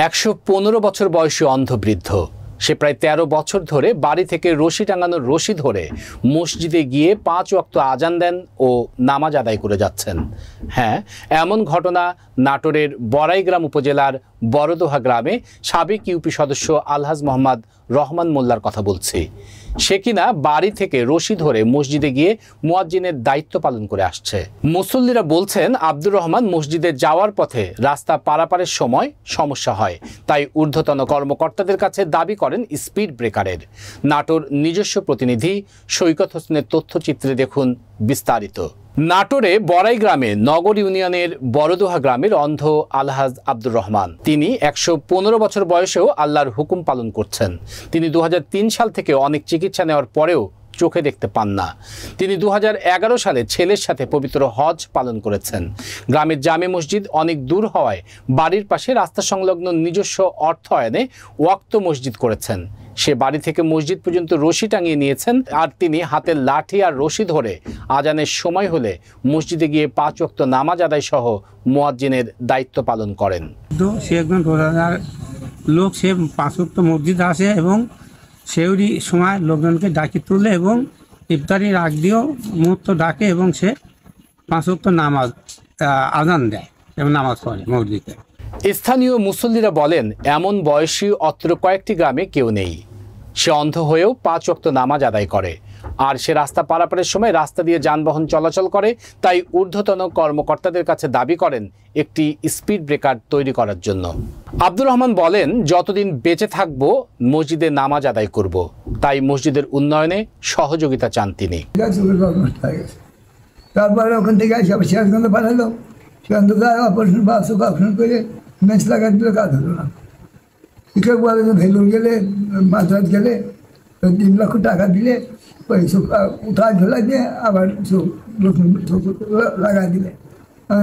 115 বছর বয়সী অন্ধ বৃদ্ধ সে প্রায় 13 বছর ধরে বাড়ি থেকে রশি টাঙানোর রশি ধরে মসজিদে গিয়ে 5 ওয়াক্ত আজান দেন ও নামাজ আদায় করে যাচ্ছেন। হ্যাঁ, এমন ঘটনা নাটোরের বড়াইগ্রাম উপজেলার বড়দোহা গ্রামে সাবেক ইউপি সদস্য আলহাজ মোহাম্মদ রহমান মোল্লার কথা বলছি। সে কিনা বাড়ি থেকে রশি ধরে মসজিদে গিয়ে মুয়াজ্জিনের দায়িত্ব পালন করে আসছে। মুসল্লিরা বলছেন, আব্দুর রহমান মসজিদে যাওয়ার পথে রাস্তা পারাপারের সময় সমস্যা হয়, তাই ঊর্ধ্বতন কর্মকর্তাদের কাছে দাবি করেন স্পিড ব্রেকারের। নাটোর নিজস্ব প্রতিনিধি সৈকত হোসেনের তথ্যচিত্রে দেখুন বিস্তারিত। নাটোরে বড়াই গ্রামে নগর ইউনিয়নের বড়দোহা গ্রামের অন্ধ আলহাজ আব্দুর রহমান, তিনি 115 বছর বয়সেও আল্লাহর হুকুম পালন করছেন। তিনি 2003 সাল থেকে অনেক চিকিৎসা নেওয়ার পরেও চোখে দেখতে পান না। তিনি 2011 সালে ছেলের সাথে পবিত্র হজ পালন করেছেন। গ্রামের জামে মসজিদ অনেক দূর হওয়ায় বাড়ির পাশে রাস্তা সংলগ্ন নিজস্ব অর্থায়নে ওয়াক্ত মসজিদ করেছেন। সে বাড়ি থেকে মসজিদ পর্যন্ত রশি টাঙিয়ে নিয়েছেন, আর তিনি হাতের লাঠি আর রশি ধরে আজানের সময় হলে মসজিদে গিয়ে 5 ওয়াক্ত নামাজ আদায় সহ মুয়াজ্জিনের দায়িত্ব পালন করেন। সে একজন রোজাদার লোক, সে 5 ওয়াক্ত মসজিদ আসে এবং সেউরি সময় লোকজনকে ডাকি তুলে এবং ইফতারির আগ দিয়েও মুহূর্ত ডাকে এবং সে 5 ওয়াক্ত নামাজ আজান দেয় এবং নামাজ পড়ে মসজিদে। স্থানীয় মুসল্লিরা বলেন, এমন বয়সী অত্র কয়েকটি গ্রামে কেউ নেই। সে অন্ধ হয়েও 5 ওয়াক্ত নামাজ আদায় করে, আর সে রাস্তা পারাপারের সময় রাস্তা দিয়ে যানবাহন চলাচল করে। তাই ঊর্ধ্বতন কর্মকর্তাদের কাছে দাবি করেন একটি স্পিড ব্রেকার তৈরি করার জন্য। আব্দুর রহমান বলেন, যতদিন বেঁচে থাকব মসজিদে নামাজ আদায় করব, তাই মসজিদের উন্নয়নে সহযোগিতা চান তিনি। তারপরে ওখান থেকে সিরাজগঞ্জ পাঠালো, সিরাজগঞ্জ অপারেশন করে মেস লাগাই দিলে কাজ হলো না। কেউ বলে যে ভেলুর গেলে মাদ্রাজ গেলে 3 লক্ষ টাকা দিলে ওই উঠায় ঝোলাই দিয়ে আবার লাগাই দিলে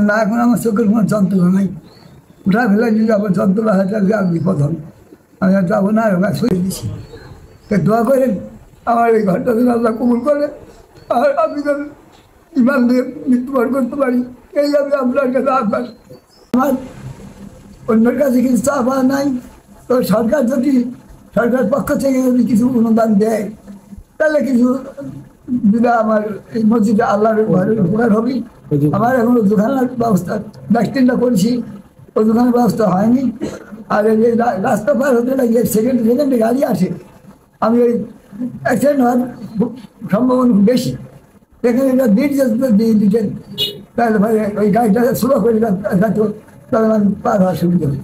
না। এখন আমার চোখের কোনো যন্ত্রণা নাই, উঠা ফেলে দিলে আবার যন্ত্রণা হয়তো আর বিপদ হবে। আমি আর যাবো না, আর সরিয়ে দিচ্ছি। দোয়া করেন আমার এই ঘরটা যেন আল্লাহ কবুল করে, আর আমি যেন ইমান দিয়ে মৃত্যুবরণ করতে পারি, এই আমি আপনার কাছে আহ্বান। আমার অন্যের কাছে কিছু চাওয়া নাই, তো সরকার পক্ষ থেকে যদি কিছু অনুদান দেয় তাহলে কিছু দিলে আমার এই মসজিদে আল্লাহর ঘরের উপকার হবে। আমার এখন দোকানের ব্যবস্থা 2-3টা করেছি, ওই দোকানের ব্যবস্থা হয়নি। আর এই রাস্তা পার হতে লাগে সেকেন্ডে গাড়ি আসে, আমি ওই অ্যাক্সিডেন্ট হওয়ার সম্ভাবনা বেশি। এখানে এটা দিয়ে দিতেন তাহলে ভাই ওই গাড়িটা স্লো করে তাহলে আমি পার হওয়ার সুবিধা হবে।